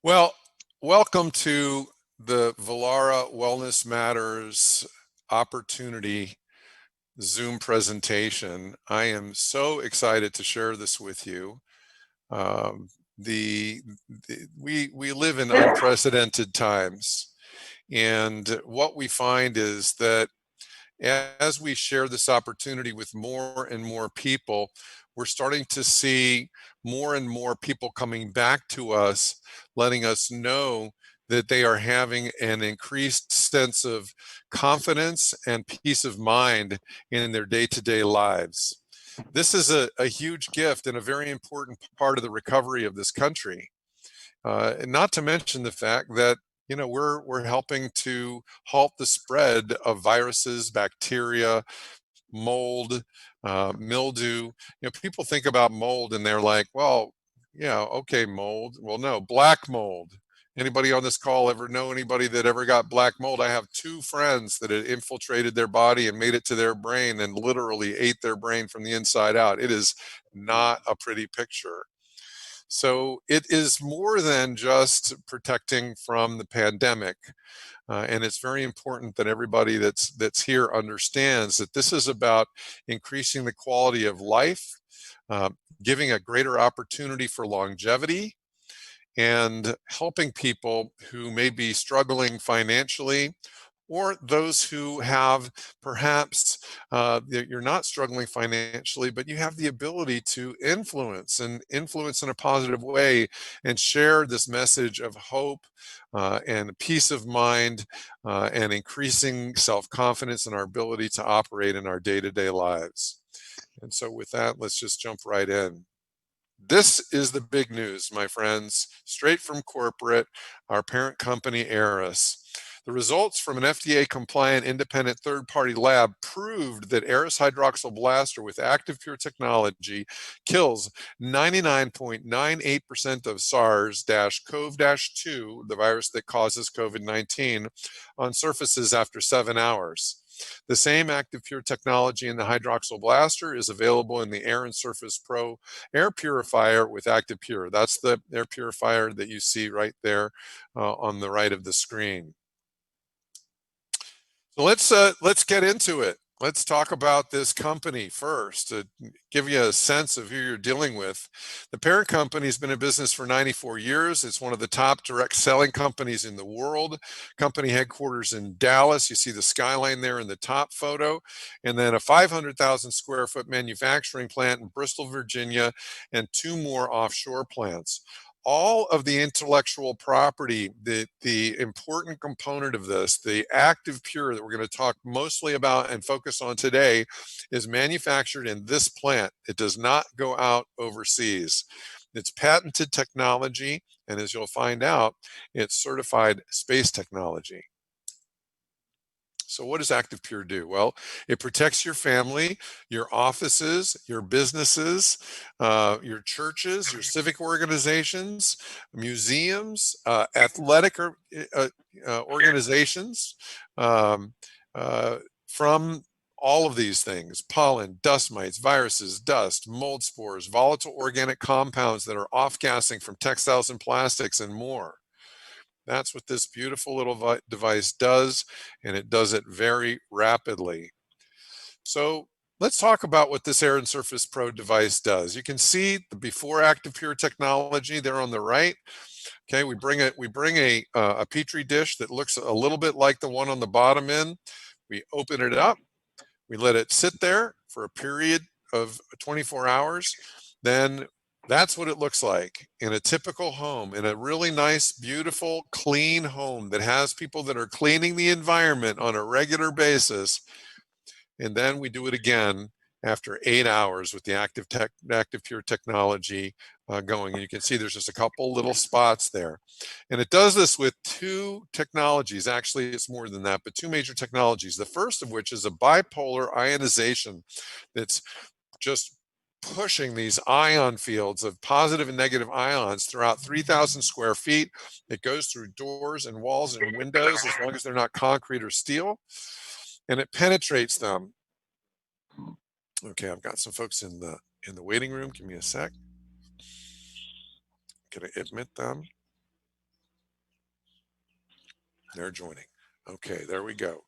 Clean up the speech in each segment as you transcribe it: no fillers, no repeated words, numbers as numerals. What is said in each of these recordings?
Well, welcome to the Valara Wellness Matters opportunity Zoom presentation. I am so excited to share this with you. Um, we live in unprecedented times, and what we find is that as we share this opportunity with more and more people, we're starting to see more and more people coming back to us, letting us know that they are having an increased sense of confidence and peace of mind in their day-to-day lives. This is a huge gift and a very important part of the recovery of this country. And not to mention the fact that we're helping to halt the spread of viruses, bacteria, mold, mildew. People think about mold and they're like, well, yeah, okay, mold. Well, no, black mold. Anybody on this call ever know anybody that ever got black mold? I have two friends that had infiltrated their body and made it to their brain and literally ate their brain from the inside out. It is not a pretty picture. So it is more than just protecting from the pandemic. And it's very important that everybody that's here understands that this is about increasing the quality of life, uh, giving a greater opportunity for longevity, and helping people who may be struggling financially, or those who have perhaps you're not struggling financially, but you have the ability to influence in a positive way and share this message of hope and peace of mind and increasing self-confidence in our ability to operate in our day-to-day lives. And so with that, let's just jump right in. This is the big news, my friends, straight from corporate, our parent company, Eris. The results from an FDA-compliant independent third-party lab proved that Eris Hydroxyl Blaster with ActivePure technology kills 99.98% of SARS-CoV-2, the virus that causes COVID-19, on surfaces after 7 hours. The same ActivePure technology in the Hydroxyl Blaster is available in the Air and Surface Pro air purifier with ActivePure. That's the air purifier that you see right there on the right of the screen. So let's get into it. Let's talk about this company first to give you a sense of who you're dealing with. The parent company has been in business for 94 years. It's one of the top direct selling companies in the world. Company headquarters in Dallas. You see the skyline there in the top photo. And then a 500,000 square foot manufacturing plant in Bristol, Virginia, and two more offshore plants. All of the intellectual property, the important component of this, the ActivePure that we're going to talk mostly about and focus on today, is manufactured in this plant. It does not go out overseas. It's patented technology, and as you'll find out, it's certified space technology. So what does ActivePure do? Well, it protects your family, your offices, your businesses, your churches, your civic organizations, museums, athletic organizations um, from all of these things: pollen, dust mites, viruses, dust, mold spores, volatile organic compounds that are off-gassing from textiles and plastics, and more. That's what this beautiful little device does, and it does it very rapidly. So let's talk about what this Air and Surface Pro device does. You can see the before ActivePure technology there on the right. Okay, we bring a petri dish that looks a little bit like the one on the bottom in. We open it up. We let it sit there for a period of 24 hours. Then that's what it looks like in a typical home, in a really nice, beautiful, clean home that has people that are cleaning the environment on a regular basis. And then we do it again after 8 hours with the ActivePure technology going. And you can see there's just a couple little spots there. And it does this with two technologies. Actually, it's more than that, but two major technologies. The first of which is a bipolar ionization that's just pushing these ion fields of positive and negative ions throughout 3,000 square feet. It goes through doors and walls and windows, as long as they're not concrete or steel, and it penetrates them. Okay, I've got some folks in the waiting room. Give me a sec. Gonna admit them. They're joining. Okay, there we go.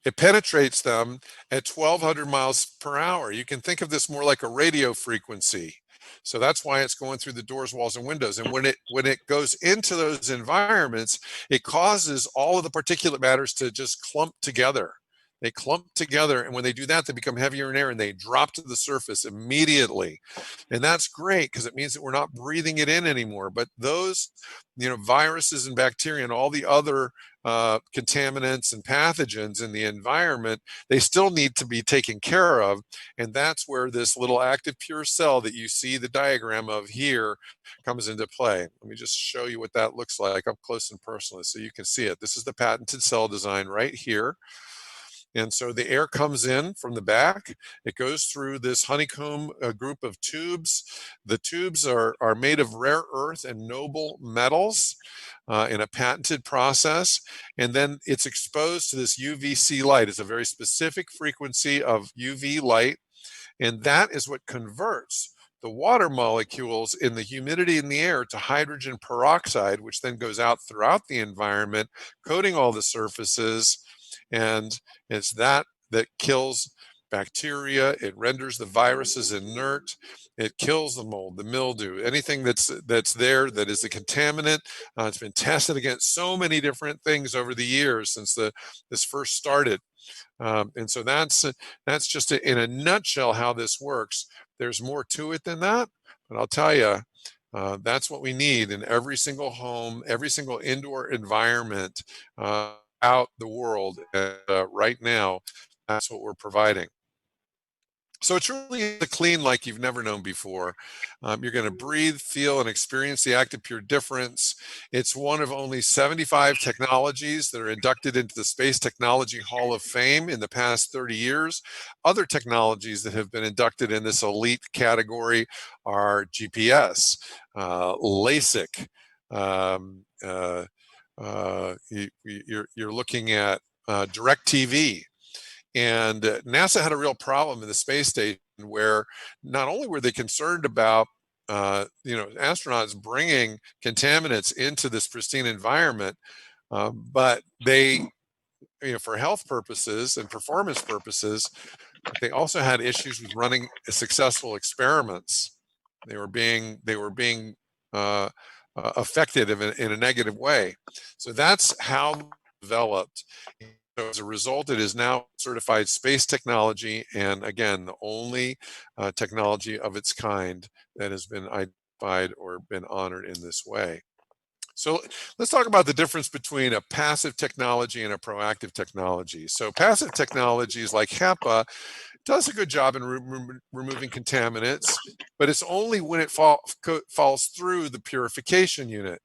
It penetrates them at 1,200 miles per hour. You can think of this more like a radio frequency. So that's why it's going through the doors, walls, and windows. And when it goes into those environments, it causes all of the particulate matters to just clump together. They clump together, and when they do that, they become heavier in air and they drop to the surface immediately. And that's great because it means that we're not breathing it in anymore. But those, viruses and bacteria and all the other contaminants and pathogens in the environment, they still need to be taken care of. And that's where this little active pure cell that you see the diagram of here comes into play. Let me just show you what that looks like up close and personal so you can see it. This is the patented cell design right here. And so the air comes in from the back. It goes through this honeycomb group of tubes. The tubes are made of rare earth and noble metals in a patented process. And then it's exposed to this UVC light. It's a very specific frequency of UV light. And that is what converts the water molecules in the humidity in the air to hydrogen peroxide, which then goes out throughout the environment, coating all the surfaces. And it's that kills bacteria. It renders the viruses inert. It kills the mold, the mildew, anything that's there that is a contaminant. It's been tested against so many different things over the years since this first started. And so that's just in a nutshell how this works. There's more to it than that, but I'll tell you, that's what we need in every single home, every single indoor environment out the world. Right now, that's what we're providing. So it's really clean like you've never known before. You're going to breathe, feel, and experience the Active Pure difference. It's one of only 75 technologies that are inducted into the Space Technology Hall of Fame in the past 30 years. Other technologies that have been inducted in this elite category are GPS, LASIK. You're looking at DirecTV. And NASA had a real problem in the space station where not only were they concerned about astronauts bringing contaminants into this pristine environment, but they, for health purposes and performance purposes, they also had issues with running successful experiments. They were being affected in a negative way. So that's how developed. So as a result, it is now certified space technology, and again, the only technology of its kind that has been identified or been honored in this way. So let's talk about the difference between a passive technology and a proactive technology. So passive technologies like HEPA does a good job in removing contaminants, but it's only when it falls through the purification unit.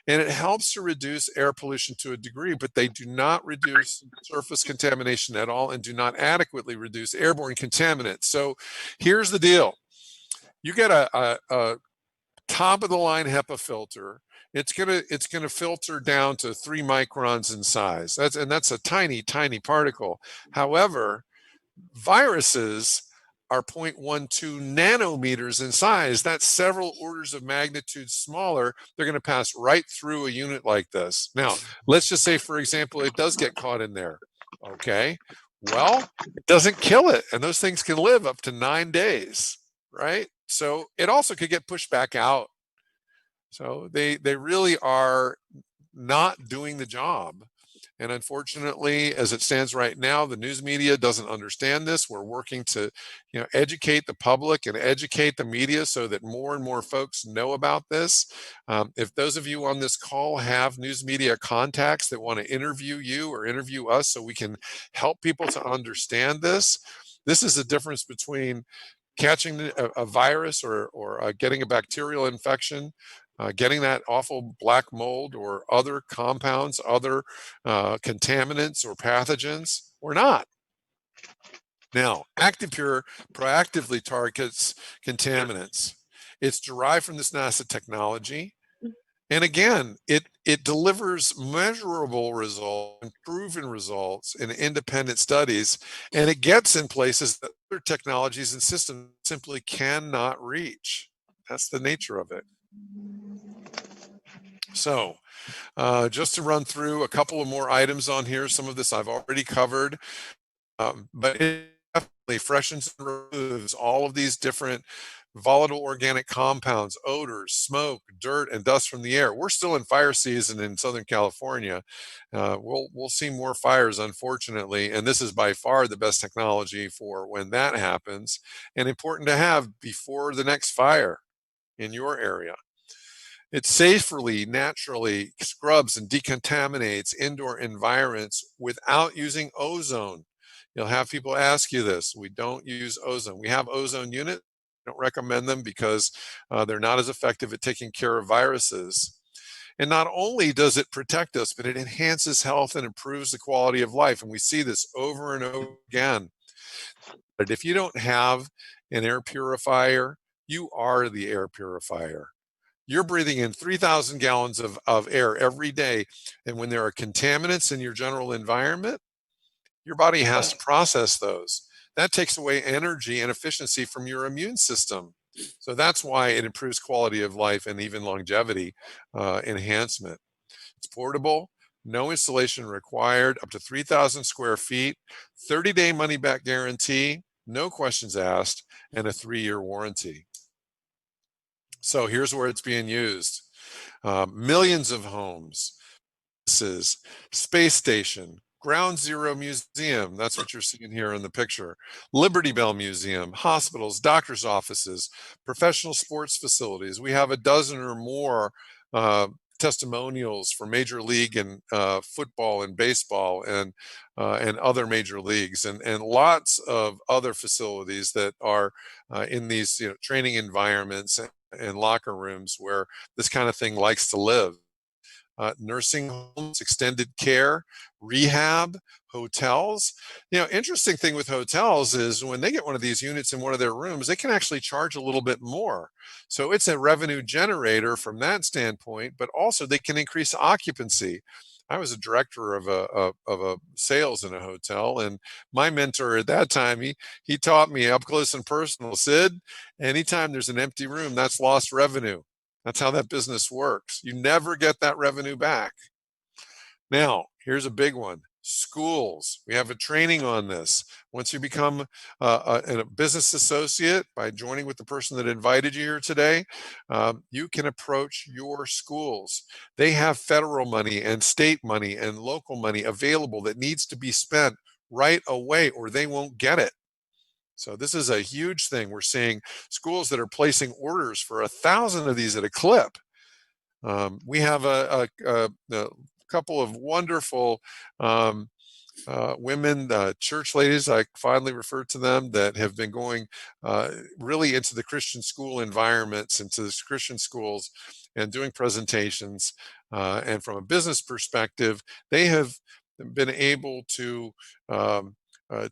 And it helps to reduce air pollution to a degree, but they do not reduce surface contamination at all and do not adequately reduce airborne contaminants. So here's the deal. You get a top of the line HEPA filter. It's gonna filter down to 3 microns in size. That's a tiny particle. However, viruses are 0.12 nanometers in size. That's several orders of magnitude smaller. They're going to pass right through a unit like this. Now, let's just say, for example, it does get caught in there. Okay, well, it doesn't kill it, and those things can live up to 9 days, right? So it also could get pushed back out. So they really are not doing the job. And unfortunately, as it stands right now, the news media doesn't understand this. We're working to, educate the public and educate the media so that more and more folks know about this. If those of you on this call have news media contacts that want to interview you or interview us so we can help people to understand this, this is the difference between catching a virus or getting a bacterial infection, getting that awful black mold or other compounds, other contaminants or pathogens, or not. Now, ActivePure proactively targets contaminants. It's derived from this NASA technology. And again, it delivers measurable results and proven results in independent studies, and it gets in places that other technologies and systems simply cannot reach. That's the nature of it. So Just to run through a couple of more items on here, some of this I've already covered, but it definitely freshens and removes all of these different volatile organic compounds, odors, smoke, dirt, and dust from the air. We're still in fire season in Southern California. We'll see more fires, unfortunately, and this is by far the best technology for when that happens, and important to have before the next fire in your area. It safely, naturally scrubs and decontaminates indoor environments without using ozone. You'll have people ask you this. We don't use ozone. We have ozone units. Don't recommend them because they're not as effective at taking care of viruses. And not only does it protect us, but it enhances health and improves the quality of life. And we see this over and over again. But if you don't have an air purifier, you are the air purifier. You're breathing in 3,000 gallons of air every day. And when there are contaminants in your general environment, your body has to process those. That takes away energy and efficiency from your immune system. So that's why it improves quality of life and even longevity enhancement. It's portable, no installation required, up to 3,000 square feet, 30-day money back guarantee, no questions asked, and a 3-year warranty. So here's where it's being used. Millions of homes, space station, Ground Zero Museum, that's what you're seeing here in the picture, Liberty Bell Museum, hospitals, doctors' offices, professional sports facilities. We have a dozen or more testimonials for Major League and football and baseball and other major leagues, and lots of other facilities that are in these training environments and locker rooms where this kind of thing likes to live. Nursing homes, extended care, rehab, hotels. Interesting thing with hotels is when they get one of these units in one of their rooms, they can actually charge a little bit more. So it's a revenue generator from that standpoint, but also they can increase occupancy. I was a director of a sales in a hotel, and my mentor at that time, he taught me up close and personal, Sid, anytime there's an empty room, that's lost revenue. That's how that business works. You never get that revenue back. Now, here's a big one. Schools. We have a training on this. Once you become a business associate by joining with the person that invited you here today, you can approach your schools. They have federal money and state money and local money available that needs to be spent right away or they won't get it. So this is a huge thing. We're seeing schools that are placing orders for 1,000 of these at a clip. We have a couple of wonderful women, church ladies, I finally refer to them, that have been going really into the Christian school environments, into the Christian schools and doing presentations. And from a business perspective, they have been able to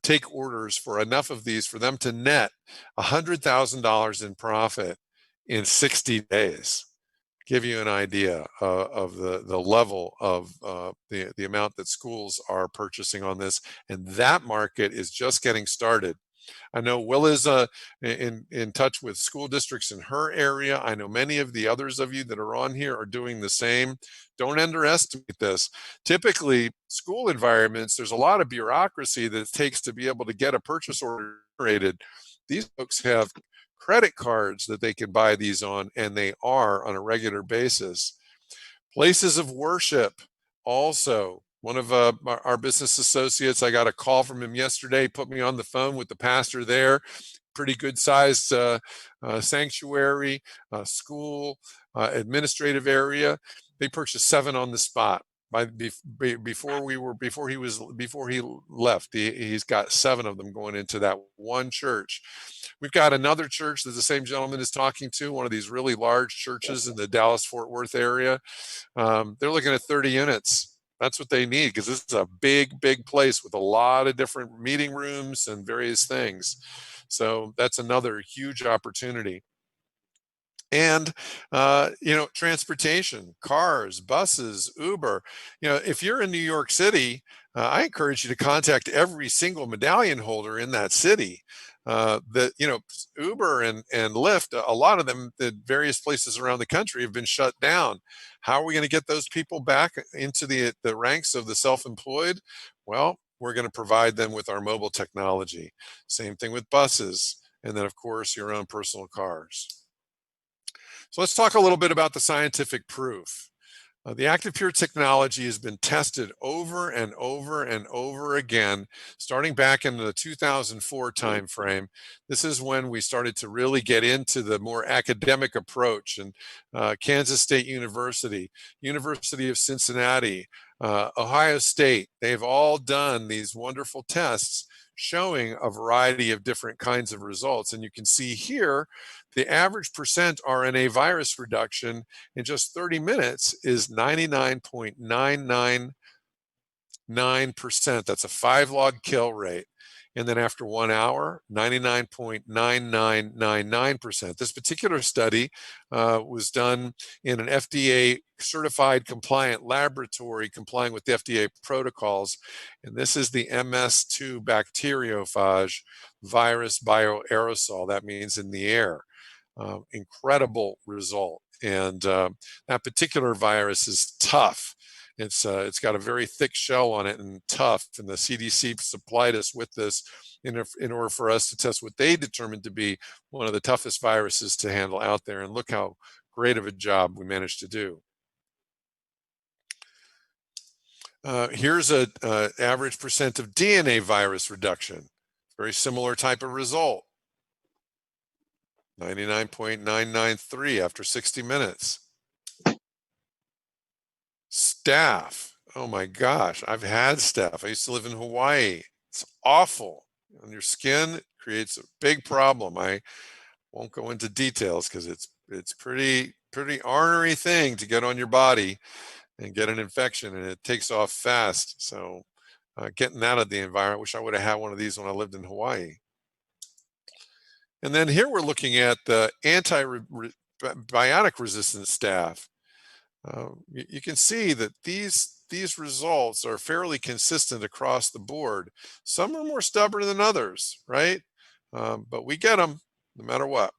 take orders for enough of these for them to net $100,000 in profit in 60 days. Give you an idea of the level of the amount that schools are purchasing on this, and that market is just getting started. I know Will is in touch with school districts in her area. I know many of the others of you that are on here are doing the same. Don't underestimate this. Typically, school environments, there's a lot of bureaucracy that it takes to be able to get a purchase order generated. These folks have credit cards that they can buy these on, and they are on a regular basis. Places of worship also. One of our business associates, I got a call from him yesterday, put me on the phone with the pastor there. Pretty good sized sanctuary, school, administrative area. They purchased 7 on the spot. Before he left, he's got 7 of them going into that one church. We've got another church that the same gentleman is talking to, one of these really large churches in the Dallas-Fort Worth area. They're looking at 30 units. That's what they need, because this is a big, big place with a lot of different meeting rooms and various things. So that's another huge opportunity. And transportation, cars, buses, Uber. If you're in New York City, I encourage you to contact every single medallion holder in that city. That Uber and Lyft, a lot of them at various places around the country have been shut down. How are we going to get those people back into the ranks of the self-employed? Well, we're going to provide them with our mobile technology. Same thing with buses, and then of course your own personal cars. So let's talk a little bit about the scientific proof. The Active Pure technology has been tested over and over and over again, starting back in the 2004 timeframe. This is when we started to really get into the more academic approach. And Kansas State University, University of Cincinnati, Ohio State, they've all done these wonderful tests showing a variety of different kinds of results. And you can see here the average percent RNA virus reduction in just 30 minutes is 99.999%. That's a 5 log kill rate. And then after 1 hour, 99.9999%. This particular study was done in an FDA certified compliant laboratory complying with the FDA protocols. And this is the MS2 bacteriophage virus bioaerosol. That means in the air. Incredible result. And that particular virus is tough. It's got a very thick shell on it and tough. And the CDC supplied us with this in order for us to test what they determined to be one of the toughest viruses to handle out there. And look how great of a job we managed to do. Here's a average percent of DNA virus reduction. Very similar type of result. 99.993 after 60 minutes. Staph. Oh my gosh, I've had staph. I used to live in Hawaii. It's awful on your skin. It creates a big problem. I won't go into details because it's pretty ornery thing to get on your body and get an infection, and it takes off fast. So getting out of the environment. Wish I would have had one of these when I lived in Hawaii. And then here we're looking at the antibiotic resistant staph. You can see that these results are fairly consistent across the board. Some are more stubborn than others, right? But we get them no matter what.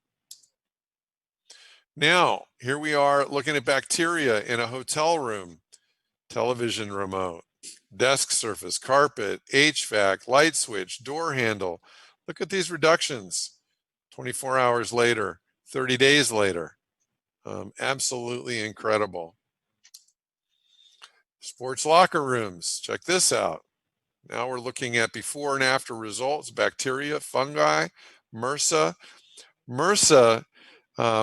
Now, here we are looking at bacteria in a hotel room, television remote, desk surface, carpet, HVAC, light switch, door handle. Look at these reductions. 24 hours later, 30 days later. Absolutely incredible. Sports locker rooms, check this out. Now we're looking at before and after results, bacteria, fungi, MRSA. MRSA,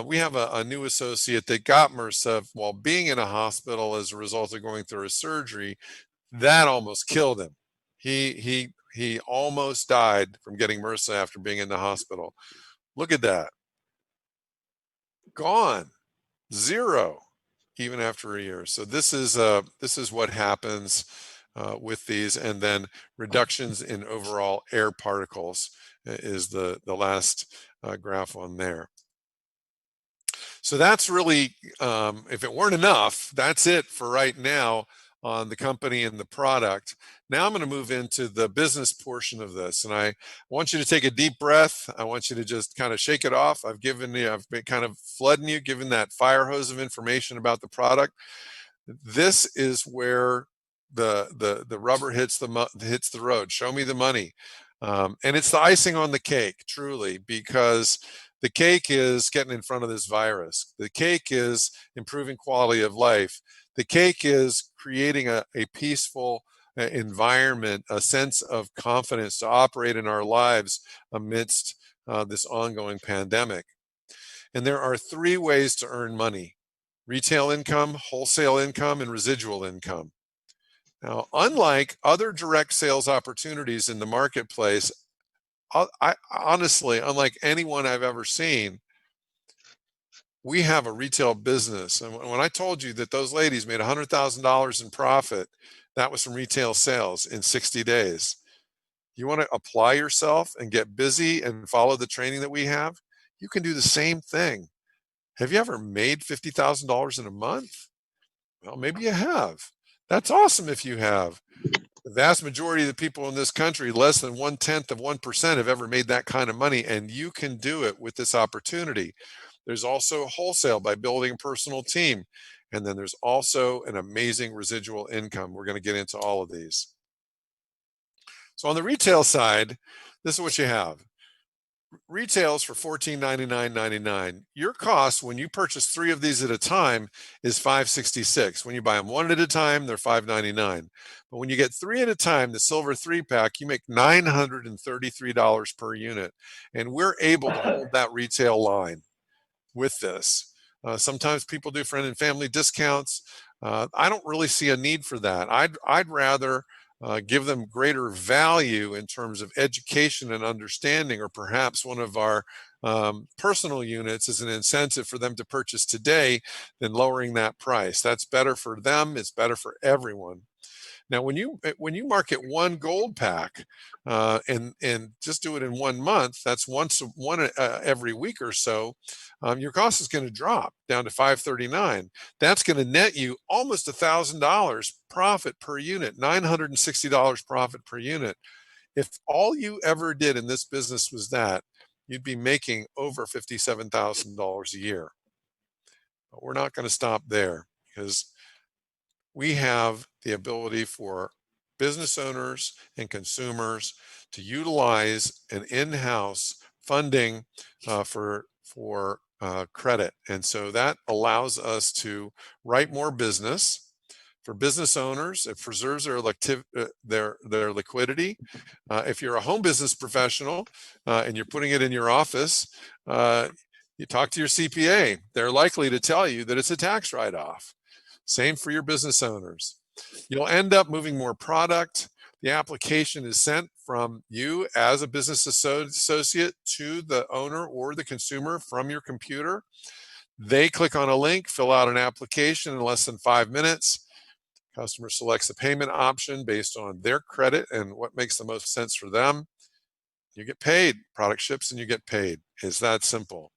we have a new associate that got MRSA while being in a hospital as a result of going through a surgery. That almost killed him. He almost died from getting MRSA after being in the hospital. Look at that. Gone. Zero, even after a year. So this is what happens with these, and then reductions in overall air particles is the last graph on there. So that's really, if it weren't enough, that's it for right now on the company and the product. Now I'm going to move into the business portion of this, and I want you to take a deep breath. I want you to just kind of shake it off. I've been kind of flooding you, giving that fire hose of information about the product. This is where the rubber hits the road. Show me the money, and it's the icing on the cake, truly, because the cake is getting in front of this virus. The cake is improving quality of life. The cake is creating a peaceful environment, a sense of confidence to operate in our lives amidst this ongoing pandemic. And there are 3 ways to earn money: retail income, wholesale income, and residual income. Now, unlike other direct sales opportunities in the marketplace, I honestly, unlike anyone I've ever seen, we have a retail business. And when I told you that those ladies made $100,000 in profit, that was from retail sales in 60 days. You want to apply yourself and get busy and follow the training that we have? You can do the same thing. Have you ever made $50,000 in a month? Well, maybe you have. That's awesome if you have. The vast majority of the people in this country, less than 0.1% have ever made that kind of money, and you can do it with this opportunity. There's also wholesale by building a personal team. And then there's also an amazing residual income. We're going to get into all of these. So on the retail side, this is what you have. Retails for $14.99.99. Your cost when you purchase 3 of these at a time is $5.66. When you buy them 1 at a time, they're $5.99. But when you get 3 at a time, the silver 3-pack, you make $933 per unit. And we're able to hold that retail line with this. Sometimes people do friend and family discounts. I don't really see a need for that. I'd rather give them greater value in terms of education and understanding, or perhaps one of our personal units as an incentive for them to purchase today than lowering that price. That's better for them. It's better for everyone. Now, when you market one gold pack and just do it in 1 month, that's one every week or so. Your cost is going to drop down to $539. That's going to net you almost $1,000 profit per unit, $960 profit per unit. If all you ever did in this business was that, you'd be making over $57,000 a year. But we're not going to stop there, because we have the ability for business owners and consumers to utilize an in-house funding for credit, and so that allows us to write more business. For business owners, it preserves their liquidity. If you're a home business professional and you're putting it in your office, you talk to your CPA. They're likely to tell you that it's a tax write-off. Same for your business owners. You'll end up moving more product. The application is sent from you as a business associate to the owner or the consumer from your computer. They click on a link, fill out an application in less than 5 minutes. Customer selects the payment option based on their credit and what makes the most sense for them. You get paid. Product ships and you get paid. It's that simple.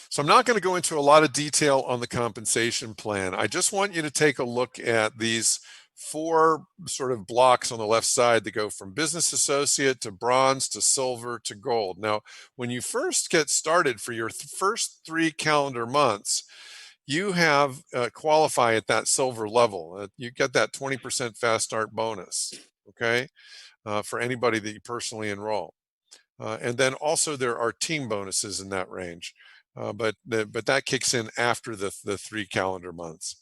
So I'm not going to go into a lot of detail on the compensation plan. I just want you to take a look at these 4 sort of blocks on the left side that go from business associate to bronze to silver to gold. Now, when you first get started for your first 3 calendar months, you have qualify at that silver level. You get that 20% fast start bonus, okay, for anybody that you personally enroll. And then also there are team bonuses in that range. But that kicks in after the 3 calendar months.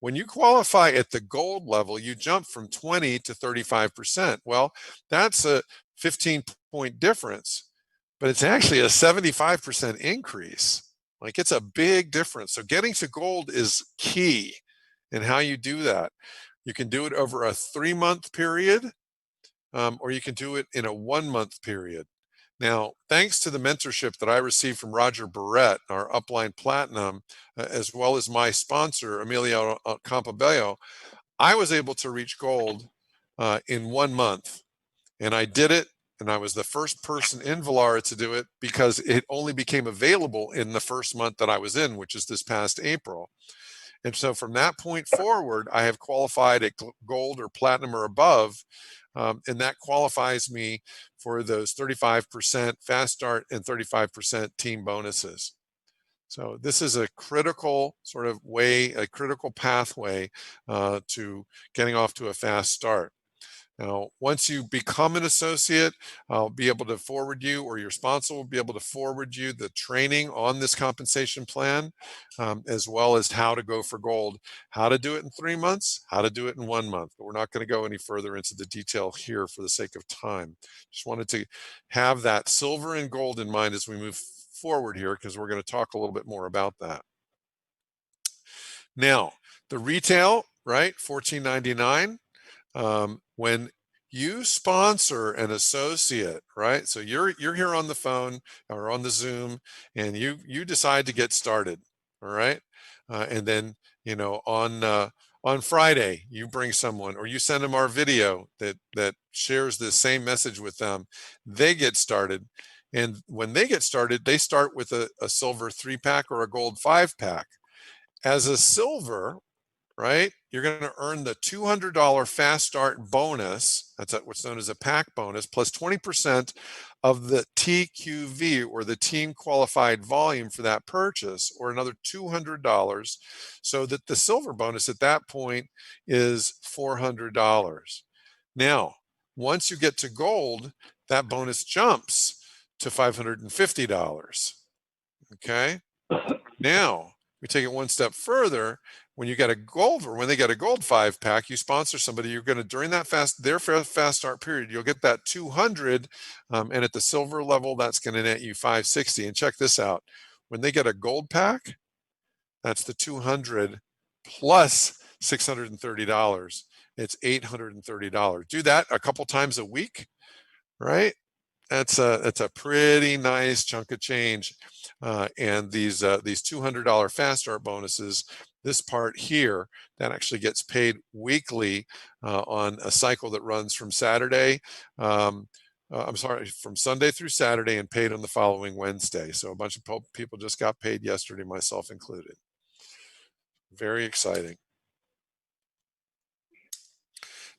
When you qualify at the gold level, you jump from 20 to 35%. Well, that's a 15-point difference, but it's actually a 75% increase. Like, it's a big difference. So getting to gold is key in how you do that. You can do it over a 3-month period, or you can do it in a 1-month period. Now, thanks to the mentorship that I received from Roger Barrett, our Upline Platinum, as well as my sponsor, Emilio Campobello, I was able to reach gold in 1 month. And I did it, and I was the first person in Valara to do it, because it only became available in the first month that I was in, which is this past April. And so from that point forward, I have qualified at gold or platinum or above, and that qualifies me for those 35% fast start and 35% team bonuses. So this is a critical sort of way, a critical pathway to getting off to a fast start. Now, once you become an associate, I'll be able to forward you, or your sponsor will be able to forward you, the training on this compensation plan, as well as how to go for gold, how to do it in 3 months, how to do it in 1 month. But we're not going to go any further into the detail here for the sake of time. Just wanted to have that silver and gold in mind as we move forward here, because we're going to talk a little bit more about that. Now, the retail, right, $14.99. When you sponsor an associate, right? So you're here on the phone or on the Zoom, and you decide to get started, all right? And then, you know, on Friday, you bring someone, or you send them our video that shares the same message with them. They get started, And when they get started, they start with a silver 3-pack or a gold 5-pack. As a silver, right, you're going to earn the $200 fast start bonus. That's what's known as a pack bonus, plus 20% of the TQV, or the team qualified volume, for that purchase, or another $200, so that the silver bonus at that point is $400. Now, once you get to gold, that bonus jumps to $550. Okay. Now we take it one step further. When you get a gold, or when they get a gold 5-pack, you sponsor somebody, you're going to, during that their fast start period, you'll get that 200, and at the silver level, that's going to net you 560. And check this out: when they get a gold pack, that's the 200 plus $630. It's $830. Do that a couple times a week, right? That's a pretty nice chunk of change. And these $200 fast start bonuses, this part here, that actually gets paid weekly on a cycle that runs from Saturday. From Sunday through Saturday, and paid on the following Wednesday. So a bunch of people just got paid yesterday, myself included. Very exciting.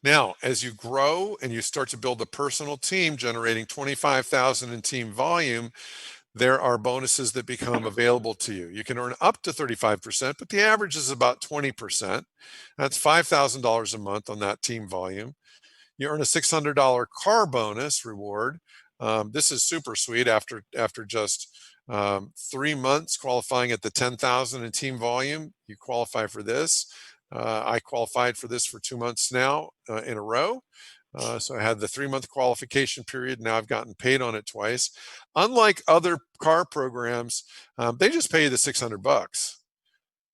Now, as you grow and you start to build a personal team generating 25,000 in team volume, there are bonuses that become available to you. You can earn up to 35%, but the average is about 20%. That's $5,000 a month on that team volume. You earn a $600 car bonus reward. This is super sweet. After just 3 months qualifying at the 10,000 in team volume, you qualify for this. I qualified for this for 2 months now in a row. So I had the 3-month qualification period. Now I've gotten paid on it twice. Unlike other car programs, they just pay you the $600.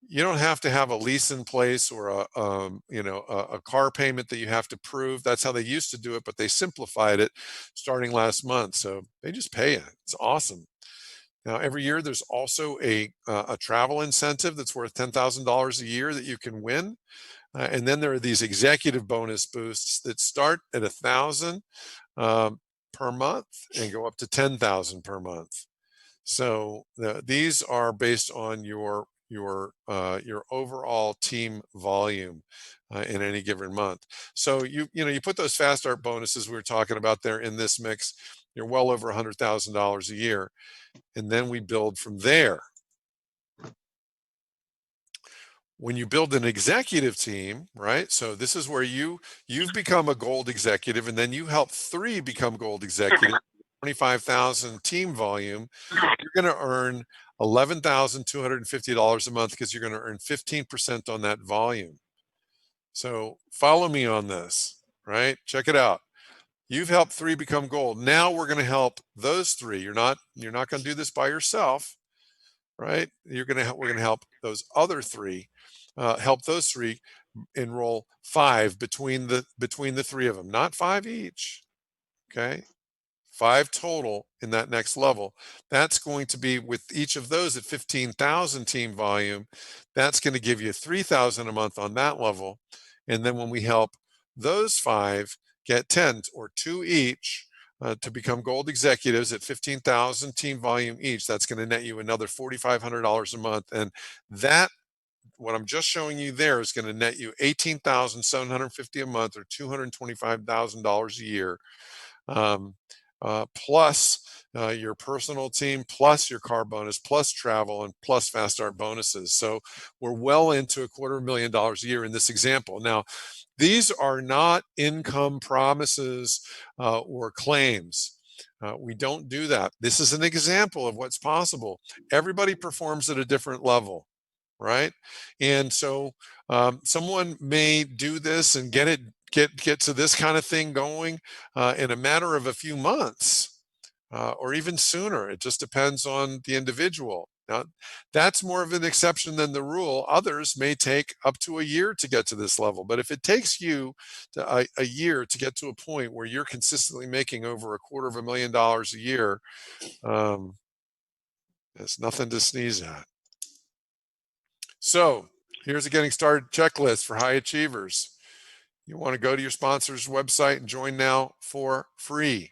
You don't have to have a lease in place, or a car payment that you have to prove. That's how they used to do it, but they simplified it starting last month. So they just pay you. It's awesome. Now, every year there's also a travel incentive that's worth $10,000 a year that you can win. And then there are these executive bonus boosts that start at $1,000 per month and go up to $10,000 per month. So these are based on your overall team volume in any given month. So you put those fast start bonuses we were talking about there in this mix, you're well over $100,000 a year, and then we build from there. When you build an executive team, right? So this is where you've become a gold executive, and then you help 3 become gold executive, 25,000 team volume. You're going to earn $11,250 a month, because you're going to earn 15% on that volume. So follow me on this, right? Check it out. You've helped 3 become gold. Now we're going to help those 3. You're not going to do this by yourself, right? We're going to help those other 3. Help those 3 enroll 5 between the 3 of them, not 5 each. Okay, 5 total in that next level. That's going to be, with each of those at 15,000 team volume, that's going to give you 3,000 a month on that level. And then when we help those 5 get 10, or 2 each, to become gold executives at 15,000 team volume each, that's going to net you another $4,500 a month. And that, what I'm just showing you there, is going to net you $18,750 a month, or $225,000 a year, plus your personal team, plus your car bonus, plus travel, and plus fast start bonuses. So we're well into $250,000 a year in this example. Now, these are not income promises or claims. We don't do that. This is an example of what's possible. Everybody performs at a different level, right? And so someone may do this and get to this kind of thing going in a matter of a few months, or even sooner. It just depends on the individual. Now, that's more of an exception than the rule. Others may take up to a year to get to this level. But if it takes you a year to get to a point where you're consistently making over $250,000 a year, there's nothing to sneeze at. So here's a getting started checklist for high achievers. You want to go to your sponsor's website and join now for free.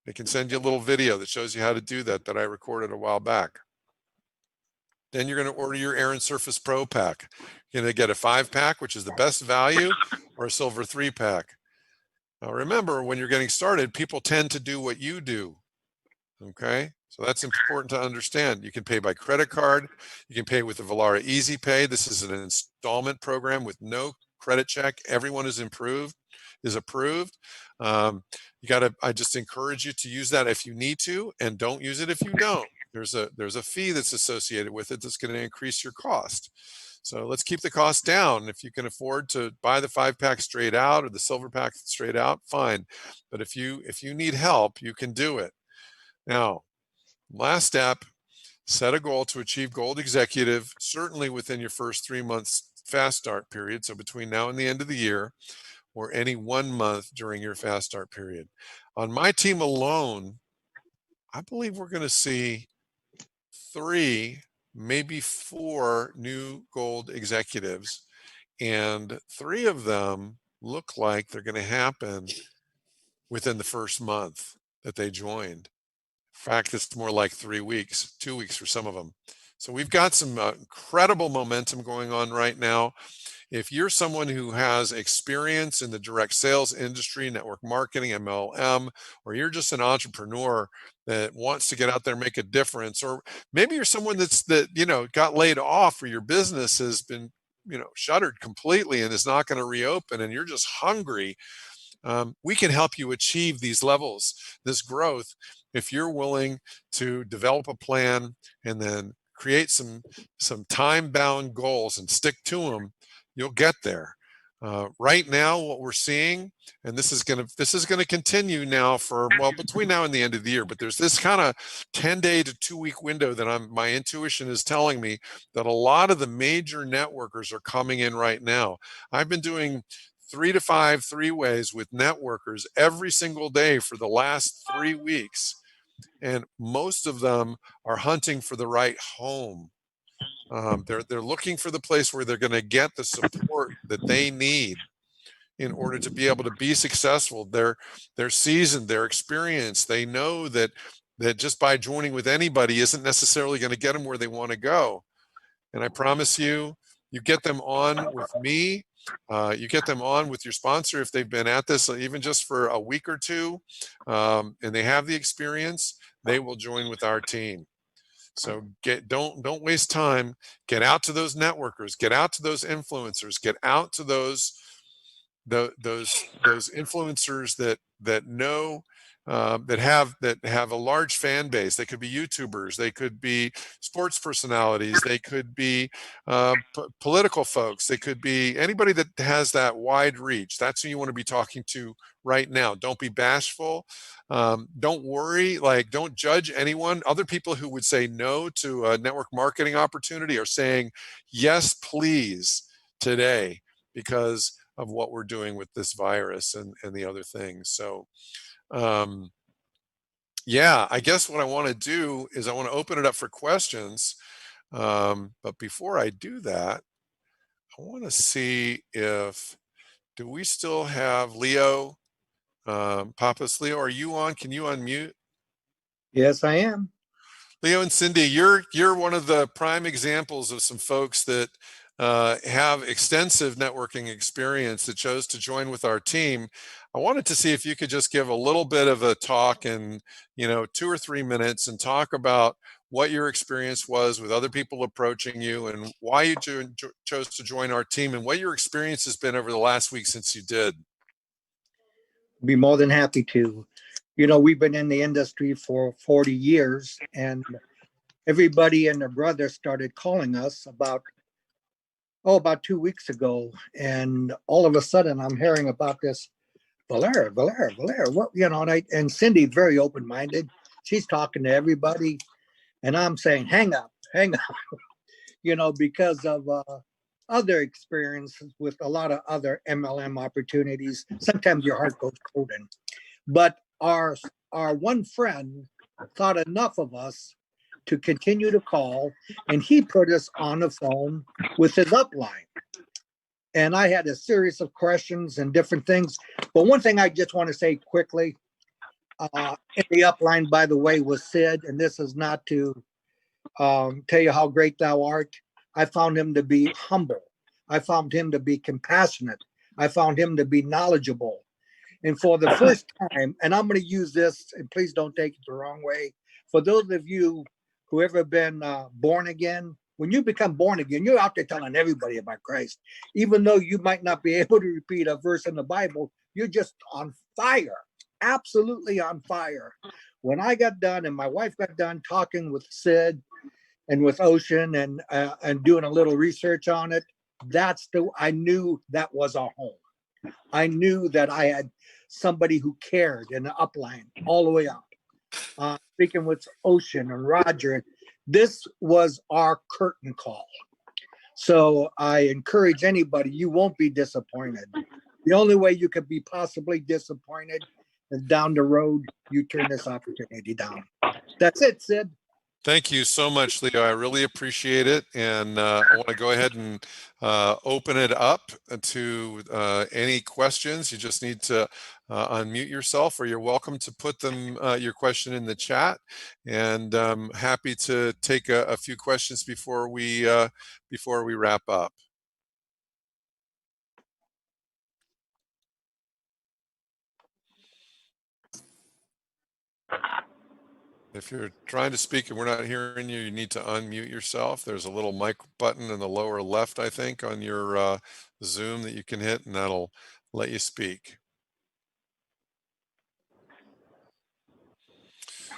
They can send you a little video that shows you how to do that I recorded a while back. Then you're going to order your Aaron Surface Pro pack. You're going to get a 5-pack, which is the best value, or a silver 3-pack. Now remember, when you're getting started, people tend to do what you do. Okay, so that's important to understand. You can pay by credit card. You can pay with the Vollara Easy Pay. This is an installment program with no credit check. Everyone is approved. I just encourage you to use that if you need to, and don't use it if you don't. There's a fee that's associated with it that's going to increase your cost. So let's keep the cost down. If you can afford to buy the 5-pack straight out or the silver pack straight out, fine. But if you need help, you can do it. Now, last step, set a goal to achieve Gold Executive, certainly within your first 3 months fast start period. So between now and the end of the year, or any 1 month during your fast start period. On my team alone, I believe we're going to see 3, maybe 4 new Gold Executives, and 3 of them look like they're going to happen within the first month that they joined. In fact, it's more like 3 weeks, 2 weeks for some of them. So we've got some incredible momentum going on right now. If you're someone who has experience in the direct sales industry, network marketing, MLM, or you're just an entrepreneur that wants to get out there and make a difference, or maybe you're someone that got laid off, or your business has been shuttered completely and is not going to reopen, and you're just hungry, we can help you achieve these levels, this growth, if you're willing to develop a plan and then create some time-bound goals and stick to them. You'll get there. Right now, what we're seeing, and this is going to continue now for, well, between now and the end of the year, but there's this kind of 10-day to 2-week window that my intuition is telling me that a lot of the major networkers are coming in right now. I've been doing 3 to 5 3-ways with networkers every single day for the last 3 weeks, and most of them are hunting for the right home. They're looking for the place where they're going to get the support that they need in order to be able to be successful. They're seasoned, they're experienced. They know that just by joining with anybody isn't necessarily going to get them where they want to go. And I promise you, you get them on with me. You get them on with your sponsor if they've been at this even just for a week or two, and they have the experience, they will join with our team. So don't waste time. Get out to those networkers, get out to those influencers, get out to those influencers that know, that have a large fan base. They could be YouTubers, they could be sports personalities, they could be political folks, they could be anybody that has that wide reach. That's who you want to be talking to right now. Don't be bashful. Don't worry, don't judge anyone. Other people who would say no to a network marketing opportunity are saying yes, please, today, because of what we're doing with this virus and the other things. So yeah, I guess what I want to do is I want to open it up for questions. But before I do that, I want to see do we still have Leo? Papas, Leo, are you on? Can you unmute? Yes, I am. Leo and Cindy, you're one of the prime examples of some folks that have extensive networking experience that chose to join with our team. I wanted to see if you could just give a little bit of a talk in 2 or 3 minutes and talk about what your experience was with other people approaching you and why you chose to join our team and what your experience has been over the last week since you did. Be more than happy to. We've been in the industry for 40 years, and everybody and their brother started calling us about 2 weeks ago. And all of a sudden I'm hearing about this Vollara, what, and Cindy's very open-minded. She's talking to everybody, and I'm saying, hang up, because of other experiences with a lot of other MLM opportunities. Sometimes your heart goes cold. But our one friend thought enough of us to continue to call, and he put us on the phone with his upline. And I had a series of questions and different things. But one thing I just want to say quickly, In the upline, by the way, was Sid, and this is not to tell you how great thou art. I found him to be humble. I found him to be compassionate. I found him to be knowledgeable. And for the first time, and I'm going to use this, and please don't take it the wrong way. For those of you who ever been born again, when you become born again, you're out there telling everybody about Christ. Even though you might not be able to repeat a verse in the Bible, you're just on fire, absolutely on fire. When I got done and my wife got done talking with Sid and with Ocean and doing a little research on it, I knew that was our home. I knew that I had somebody who cared in the upline all the way up. Speaking with Ocean and Roger, this was our curtain call. So I encourage anybody, you won't be disappointed. The only way you could be possibly disappointed is down the road, you turn this opportunity down. That's it, Sid. Thank you so much, Leo. I really appreciate it. And I want to go ahead and open it up to any questions. You just need to unmute yourself, or you're welcome to put them your question in the chat. And I'm happy to take a few questions before we wrap up. If you're trying to speak and we're not hearing you, you need to unmute yourself. There's a little mic button in the lower left, I think, on your Zoom that you can hit, and that'll let you speak.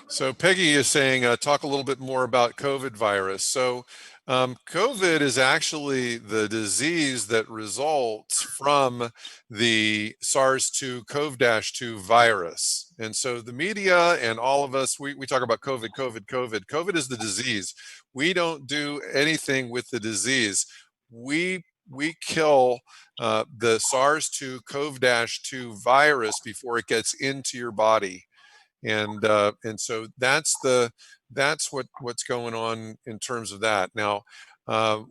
So Peggy is saying, talk a little bit more about COVID virus. So COVID is actually the disease that results from the SARS-CoV-2 virus. And so the media and all of us, we talk about COVID. COVID is the disease. We don't do anything with the disease. We kill the SARS-CoV-2 virus before it gets into your body. And so that's what's going on in terms of that. Now,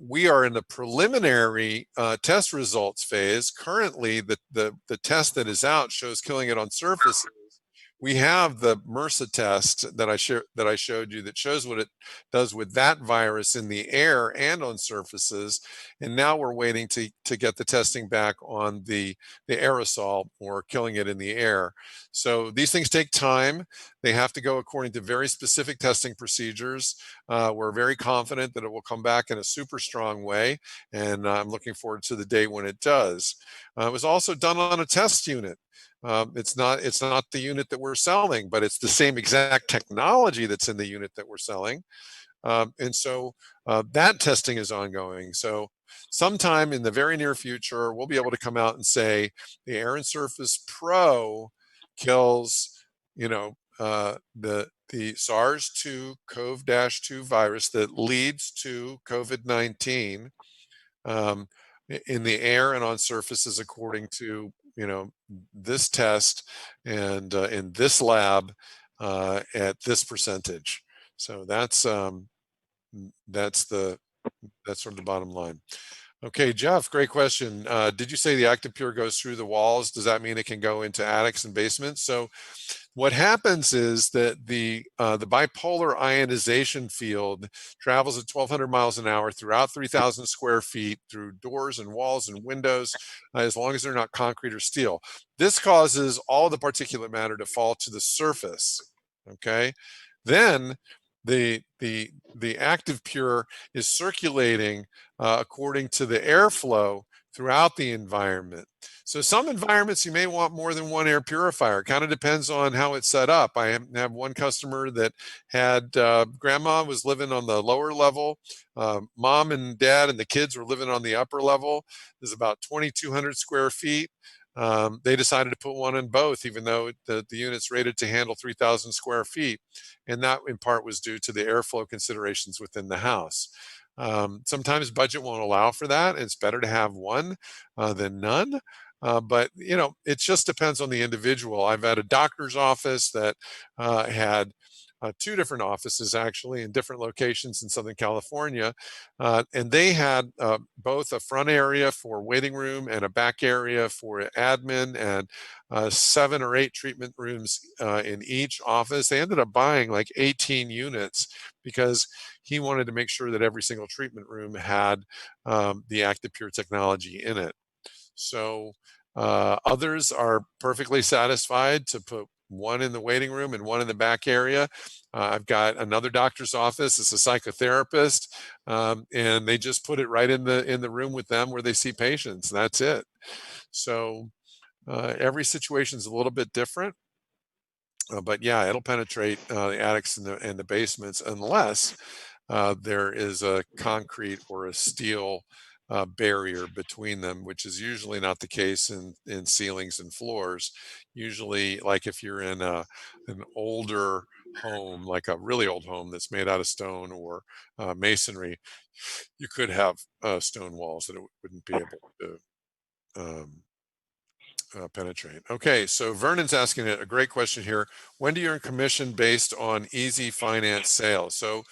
we are in the preliminary test results phase. Currently, the test that is out shows killing it on surfaces. We have the MRSA test that I showed you that shows what it does with that virus in the air and on surfaces. And now we're waiting to get the testing back on the aerosol, or killing it in the air. So these things take time. They have to go according to very specific testing procedures. We're very confident that it will come back in a super strong way, and I'm looking forward to the day when it does. It was also done on a test unit. It's not the unit that we're selling, but it's the same exact technology that's in the unit that we're selling. And so that testing is ongoing. So sometime in the very near future, we'll be able to come out and say the Air and Surface Pro kills, the SARS-CoV-2 virus that leads to COVID-19 in the air and on surfaces, according to this test and in this lab at this percentage. So that's sort of the bottom line. Okay, Jeff, great question. Did you say the ActivePure goes through the walls? Does that mean it can go into attics and basements? So what happens is that the bipolar ionization field travels at 1,200 miles an hour throughout 3,000 square feet, through doors and walls and windows, as long as they're not concrete or steel. This causes all the particulate matter to fall to the surface. Okay, then the ActivePure is circulating according to the airflow throughout the environment. So some environments you may want more than one air purifier. It kind of depends on how it's set up. I have one customer that had grandma was living on the lower level, mom and dad and the kids were living on the upper level. There's about 2,200 square feet. They decided to put one in both, even though the unit's rated to handle 3,000 square feet. And that in part was due to the airflow considerations within the house. Sometimes budget won't allow for that. It's better to have one than none. But it just depends on the individual. I've had a doctor's office that had two different offices actually in different locations in Southern California. And they had both a front area for waiting room and a back area for admin, and 7 or 8 treatment rooms in each office. They ended up buying like 18 units because he wanted to make sure that every single treatment room had the ActivePure technology in it. So others are perfectly satisfied to put one in the waiting room and one in the back area. I've got another doctor's office. It's a psychotherapist, and they just put it right in the room with them where they see patients. That's it. So every situation is a little bit different. But yeah, it'll penetrate the attics and the basements unless there is a concrete or a steel barrier between them, which is usually not the case in ceilings and floors. Usually, like if you're in an older home, like a really old home that's made out of stone or masonry, you could have stone walls that it wouldn't be able to penetrate. Okay, so Vernon's asking a great question here. When do you earn commission based on easy finance sales? So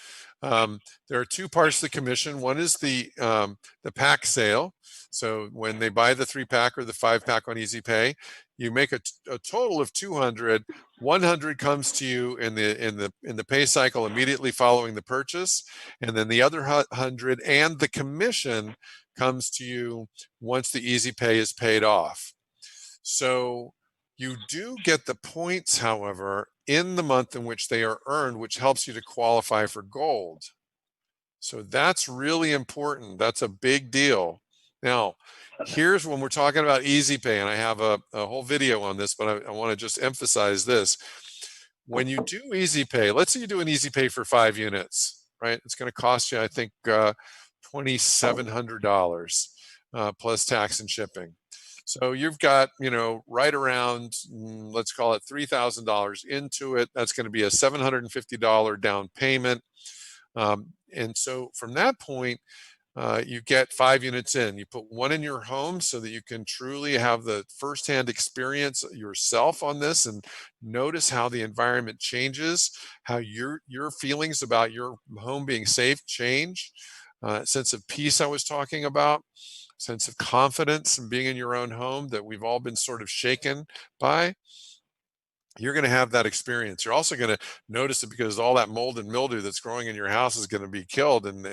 there are 2 parts to the commission. One is the pack sale. So when they buy the 3-pack or the 5-pack on Easy Pay, you make a total of 200. 100 comes to you in the pay cycle immediately following the purchase, and then the other 100 and the commission comes to you once the Easy Pay is paid off. So you do get the points, however, in the month in which they are earned, which helps you to qualify for gold. So that's really important. That's a big deal. Now, here's when we're talking about Easy Pay, and I have a whole video on this, but I want to just emphasize this. When you do Easy Pay, let's say you do an Easy Pay for 5 units, right? It's going to cost you, I think, $2,700 plus tax and shipping. So you've got, right around, let's call it $3,000 into it. That's going to be a $750 down payment. And so from that point, you get 5 units in. You put 1 in your home so that you can truly have the firsthand experience yourself on this and notice how the environment changes, how your feelings about your home being safe change. Sense of peace I was talking about, sense of confidence and being in your own home that we've all been sort of shaken by. You're going to have that experience. You're also going to notice it because all that mold and mildew that's growing in your house is going to be killed. And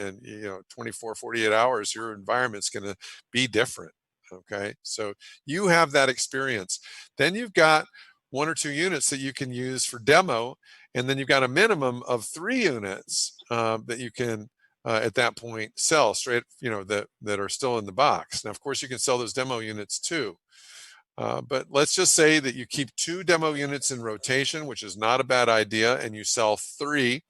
24, 48 hours, your environment's going to be different. Okay. So you have that experience. Then you've got 1 or 2 units that you can use for demo. And then you've got a minimum of 3 units that you can at that point sell straight, that are still in the box. Now, of course, you can sell those demo units too. But let's just say that you keep 2 demo units in rotation, which is not a bad idea, and you sell 3.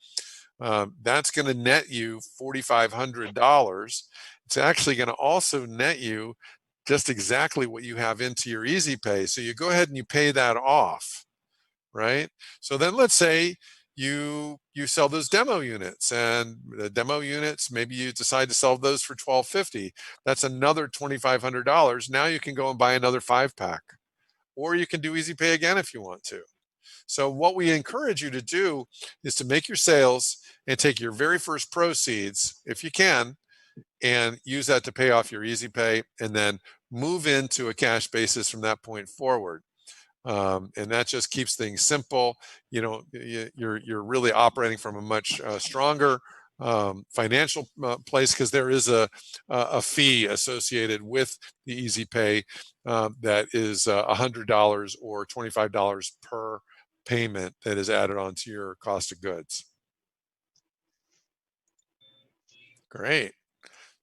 That's going to net you $4,500. It's actually going to also net you just exactly what you have into your Easy Pay. So you go ahead and you pay that off, right? So then let's say you sell those demo units, and the demo units, maybe you decide to sell those for $1,250. That's another $2,500. Now you can go and buy another 5-pack, or you can do Easy Pay again if you want to. So what we encourage you to do is to make your sales and take your very first proceeds, if you can, and use that to pay off your Easy Pay, and then move into a cash basis from that point forward. And that just keeps things simple. You're really operating from a much stronger financial place, because there is a fee associated with the Easy Pay that is $100 or $25 per payment that is added onto your cost of goods. Great.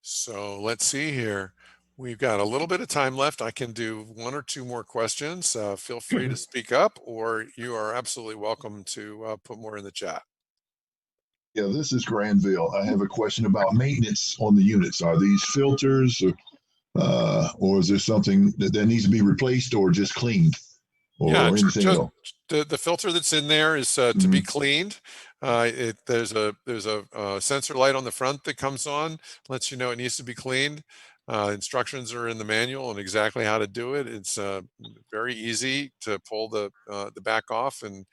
So let's see here. We've got a little bit of time left. I can do 1 or 2 more questions. Feel free to speak up, or you are absolutely welcome to put more in the chat. Yeah, this is Granville. I have a question about maintenance on the units. Are these filters, or is there something that needs to be replaced or just cleaned, or anything else? The filter that's in there is to be cleaned. There's a sensor light on the front that comes on, lets you know it needs to be cleaned. Instructions are in the manual and exactly how to do it. It's very easy to pull the back off and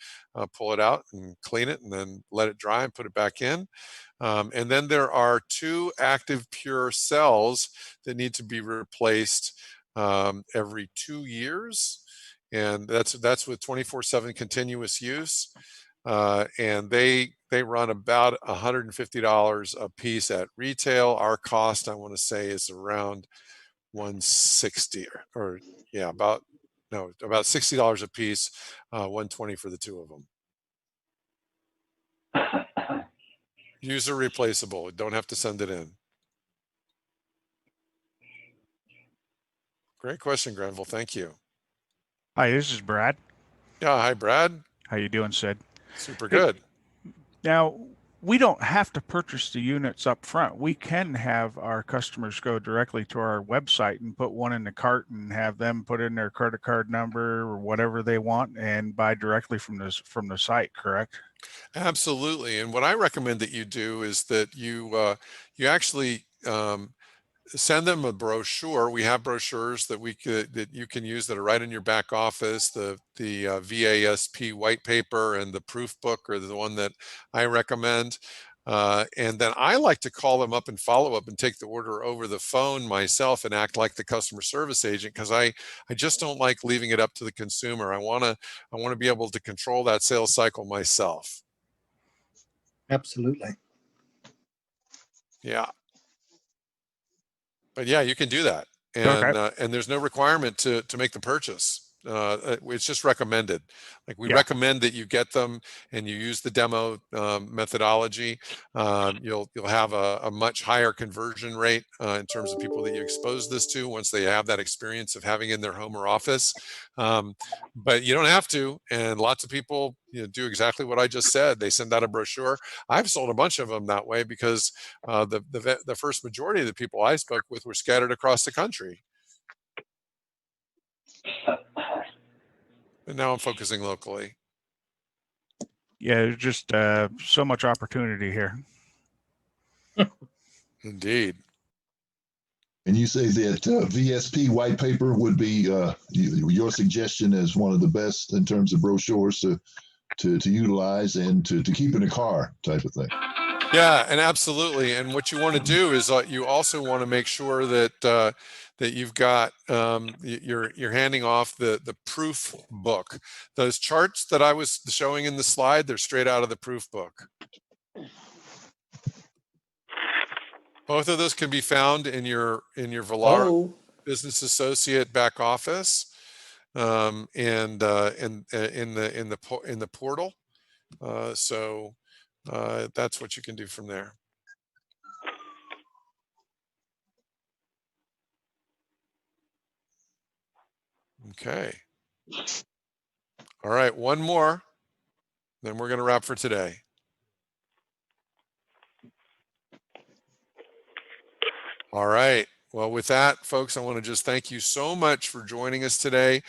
pull it out and clean it and then let it dry and put it back in. And then there are 2 active pure cells that need to be replaced every 2 years. And that's with 24/7 continuous use. And they run about $150 a piece at retail. Our cost, I want to say, is around 160 or yeah, about $60 a piece, 120 for the 2 of them. User replaceable. Don't have to send it in. Great question, Granville. Thank you. Hi, this is Brad. Yeah, hi, Brad. How you doing, Sid? Super Hey, good. now, we don't have to purchase the units up front. We can have our customers go directly to our website and put one in the cart and have them put in their credit card number or whatever they want and buy directly from the site, correct? Absolutely. And what I recommend that you do is that you actually send them a brochure. We have brochures that you can use that are right in your back office. The VASP white paper and the proof book are the one that I recommend. And then I like to call them up and follow up and take the order over the phone myself and act like the customer service agent, because I just don't like leaving it up to the consumer. I want to be able to control that sales cycle myself. Absolutely. Yeah. But yeah, you can do that, Okay. and there's no requirement to make the purchase. It's just recommended. Like we Yeah. recommend that you get them and you use the demo methodology. You'll have a much higher conversion rate in terms of people that you expose this to once they have that experience of having in their home or office. But you don't have to, and lots of people do exactly what I just said. They send out a brochure. I've sold a bunch of them that way because the first majority of the people I spoke with were scattered across the country. And now I'm focusing locally. Yeah, there's just so much opportunity here. Indeed. And you say that VSP white paper would be your suggestion as one of the best in terms of brochures to utilize and to keep in the car type of thing. Yeah, and absolutely. And what you want to do is you also want to make sure that that you've got you're handing off the proof book. Those charts that I was showing in the slide, they're straight out of the proof book. Both of those can be found in your Velara Business Associate back office, and in the portal. So that's what you can do from there. Okay. All right, one more, then we're going to wrap for today. All right. Well, with that, folks, I want to just thank you so much for joining us today.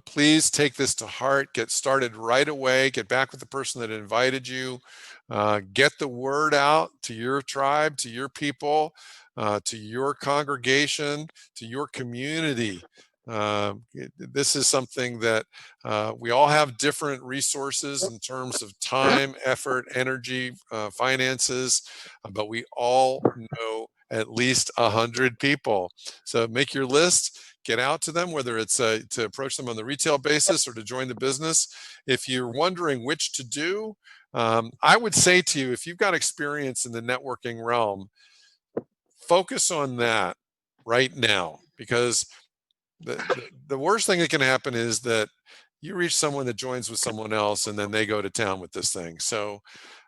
Please take this to heart. Get started right away. Get back with the person that invited you. Get the word out to your tribe, to your people, to your congregation, to your community. This is something that we all have different resources in terms of time, effort, energy, finances, but we all know at least 100 people. So make your list, get out to them, whether it's to approach them on the retail basis or to join the business. If you're wondering which to do, I would say to you, if you've got experience in the networking realm, focus on that right now, because the worst thing that can happen is that you reach someone that joins with someone else and then they go to town with this thing. So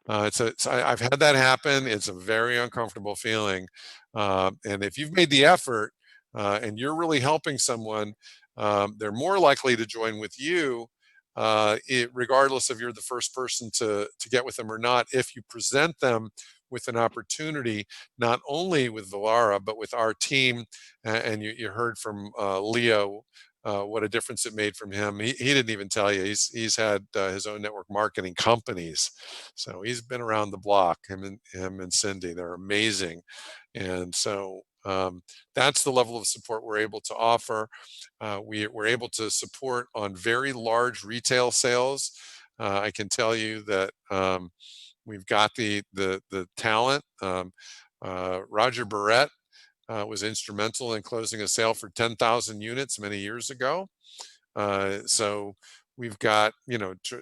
I've had that happen. It's a very uncomfortable feeling. And if you've made the effort and you're really helping someone, they're more likely to join with you, regardless if you're the first person to get with them or not, if you present them with an opportunity, not only with Velara, but with our team. And you heard from Leo what a difference it made from him. He didn't even tell you. He's had his own network marketing companies, so he's been around the block. Him and Cindy, they're amazing. And so That's the level of support we're able to offer. We're able to support on very large retail sales. I can tell you that we've got the talent. Roger Barrett was instrumental in closing a sale for 10,000 units many years ago. So we've got,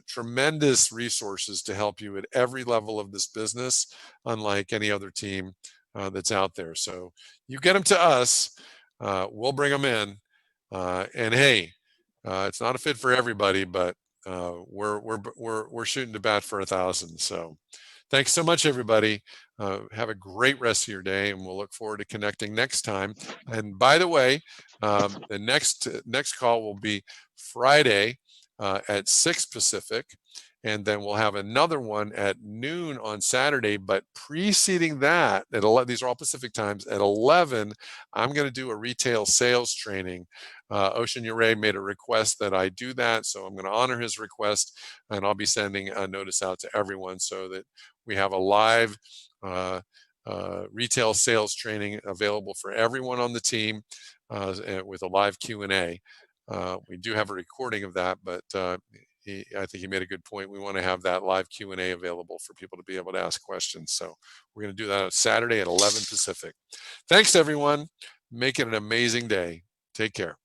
tremendous resources to help you at every level of this business, unlike any other team that's out there. So you get them to us, we'll bring them in. And hey, it's not a fit for everybody, but we're shooting to bat for 1,000. So thanks so much, everybody. Have a great rest of your day, and we'll look forward to connecting next time. And by the way, the next call will be Friday at 6 Pacific, and then we'll have another one at noon on Saturday. But preceding that, these are all Pacific times, at 11, I'm going to do a retail sales training. Ocean Uray made a request that I do that, so I'm going to honor his request, and I'll be sending a notice out to everyone so that we have a live retail sales training available for everyone on the team with a live Q&A. We do have a recording of that, but I think he made a good point. We want to have that live Q&A available for people to be able to ask questions. So we're going to do that on Saturday at 11 Pacific. Thanks, everyone. Make it an amazing day. Take care.